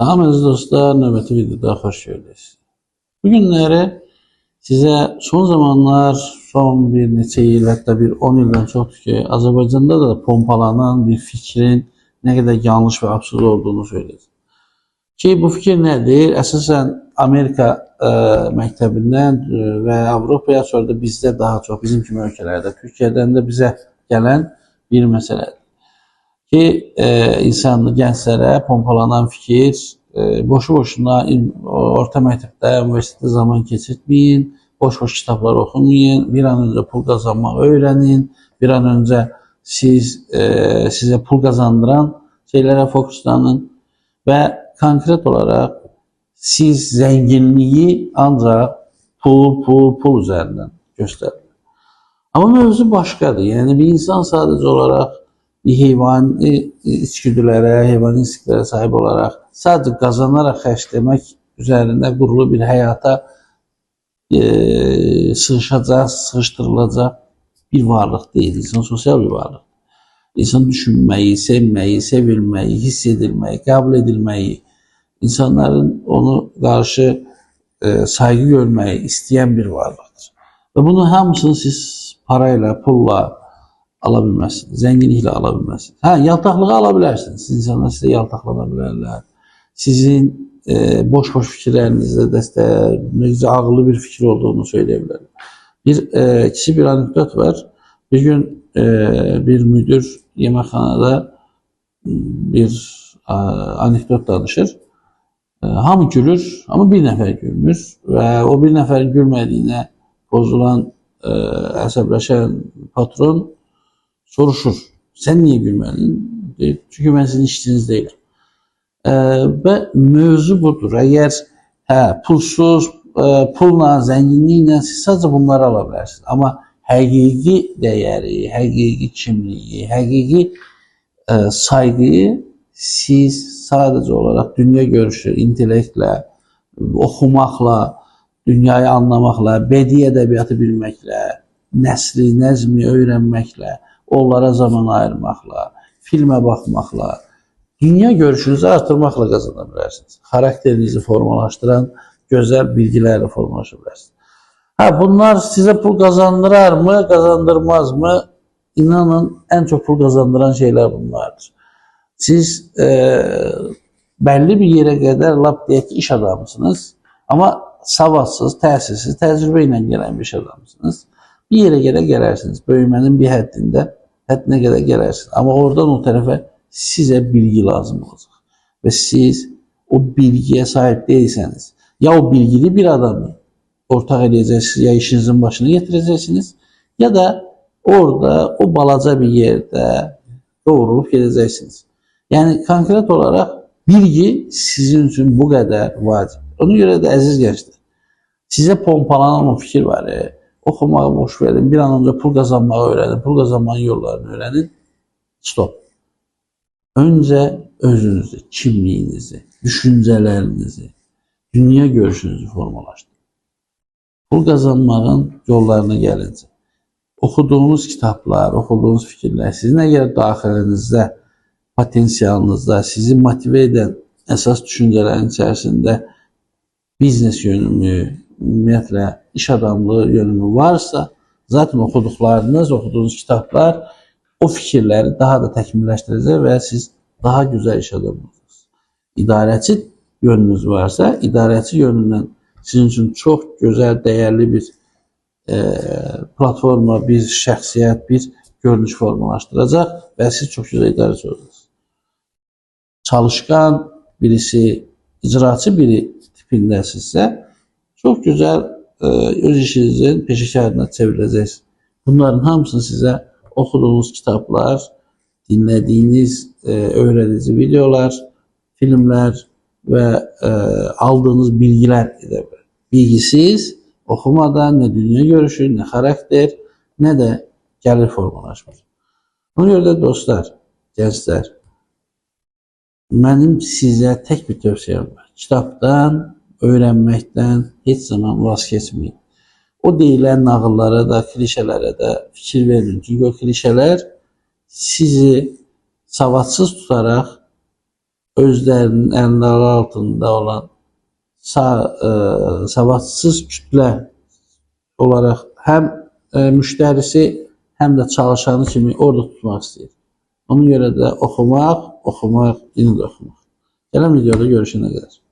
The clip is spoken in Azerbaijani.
Salam əziz dostlar, növbəti videoda xoş gördünüz. Bu günləri sizə son zamanlar, son bir neçə il, hətta bir 10 ildən çoxdur ki, Azərbaycanda da pompalanan bir fikrin nə qədər yanlış və absurd olduğunu söyləyəcəm. Ki, bu fikir nədir? Əsasən Amerika məktəbindən və Avropaya, sonra da bizdə daha çox, bizim kimi ölkələrdə, Türkiyədən də bizə gələn bir məsələdir. Ki, insanlı gənclərə pompalanan fikir, boşu-boşuna orta məktəbdə, universitetdə zaman keçirtməyin, boş-boş kitablar oxumayın, bir an öncə pul qazanmağı öyrənin, bir an öncə sizə pul qazandıran şeylərə fokuslanın və konkret olaraq siz zənginliyi ancaq pul üzərindən göstərin. Amma mövzu başqadır. Yəni, bir insan sadəcə olaraq heyvani içgüdülərə, heyvani instinktlərə sahib olaraq sadəcə qazanaraq xərcləmək üzərində qurulu bir həyata sığışdırılacaq bir varlıq deyil. İnsan sosial bir varlıq. İnsan düşünməyi, sevməyi, sevilməyi, hiss edilməyi, qəbul edilməyi, insanların onu qarşı saygı görməyi istəyən bir varlıqdır. Və bunun hamısını siz parayla, pulla ala bilməzsiniz, zənginliklə ala bilməzsiniz. Yaltaqlığa ala bilərsiniz. İnsanlar sizə yaltaqlana bilərlər. Sizin boş-boş fikirlərinizdə necə ağıllı bir fikir olduğunu söyləyə bilərlər. Kiçik bir anekdot var. Bir gün bir müdür yeməkxanada bir anekdot danışır. Hamı gülür, amma bir nəfər gülmür və o bir nəfərin gülmədiyinə bozulan, əsəbləşən patron soruşur. Sən niyə gülmədin? Deyir, çünki mən sizin işçiniz deyiləm. Və mövzu budur. Əgər pulsuz, pulla, zənginliklə siz sadəcə bunları ala bilərsiniz. Amma həqiqi dəyəri, həqiqi kimliyi, həqiqi sayğıyı siz sadəcə olaraq dünya görüşü, intellektlə, oxumaqla, dünyayı anlamaqla, bədii ədəbiyyatı bilməklə, nəsri, nəzmi öyrənməklə, onlara zaman ayırmaqla, filmə baxmaqla, dünya görüşünüzü artırmaqla qazana bilərsiniz. Xarakterinizi formalaşdıran gözəl bilgilərlə formalaşa bilərsiniz. Bunlar sizə pul qazandırarmı, qazandırmazmı? İnanın, ən çox pul qazandıran şeylər bunlardır. Siz bəlli bir yerə qədər, lap deyək ki, iş adamısınız, amma savadsız, təsirsiz, təcrübə ilə gələn bir iş adamısınız. Bir yerə qədər gələrsiniz, böyümənin bir həddinə qədər gələrsiniz. Amma oradan o tərəfə sizə bilgi lazım olacaq. Və siz o bilgiyə sahib deyilsəniz, ya o bilgili bir adamı ortaq edəcəksiniz, ya işinizin başına getirəcəksiniz, ya da orada, o balaca bir yerdə doğrulub gedəcəksiniz. Yəni, konkret olaraq bilgi sizin üçün bu qədər vacib. Ona görə də əziz gənclər, sizə pompalanan o fikir var, oxumağı boş verin, bir an önce pul qazanmağı öyrənin, pul qazanmanın yollarını öyrənin. Stop. Öncə özünüzü, kimliyinizi, düşüncələrinizi, dünya görüşünüzü formalaşdırın. Pul qazanmağın yollarına gəlincə. Oxuduğunuz kitablar, oxuduğunuz fikirlər, sizin əgər daxilinizdə, potensialınızda sizi motive edən əsas düşüncələrin içərisində biznes yönümü, ümumiyyətlə, iş adamlığı yönümü varsa, zaten oxuduğunuz kitablar o fikirləri daha da təkmilləşdirəcək və siz daha gözəl iş adamlısınız. İdarəçi yönünüz varsa, idarəçi yönündən sizin üçün çox gözəl, dəyərli bir platforma, bir şəxsiyyət, bir görünüş formalaşdıracaq və siz çox gözəl idarəçi olacaqsınız. Çalışqan birisi, icraçı biri tipindəsinizsə, çox gözəl öz işinizin peşəkarına çevirəcəksiniz. Bunların hamısını sizə oxuduğunuz kitablar, dinlədiyiniz öyrədici videolar, filmlər və aldığınız bilgilər edə bilər. Bilgisiz, oxumadan nə dünya görüşü, nə xarakter, nə də gəlir formalaşmır. Ona görə də dostlar, gənclər, mənim sizə tək bir tövsiyəm var. Kitabdan, öyrənməkdən heç zaman vaz keçməyin. O deyilən nağıllara da, klişələrə də fikir verin. Çünki o klişələr sizi savadsız tutaraq özlərinin əlləri altında olan savadsız kütlə olaraq həm müştərisi, həm də çalışanı kimi orada tutmaq istəyir. Ona görə də oxumaq, yenə də oxumaq. Gələn videoda görüşənə qədər.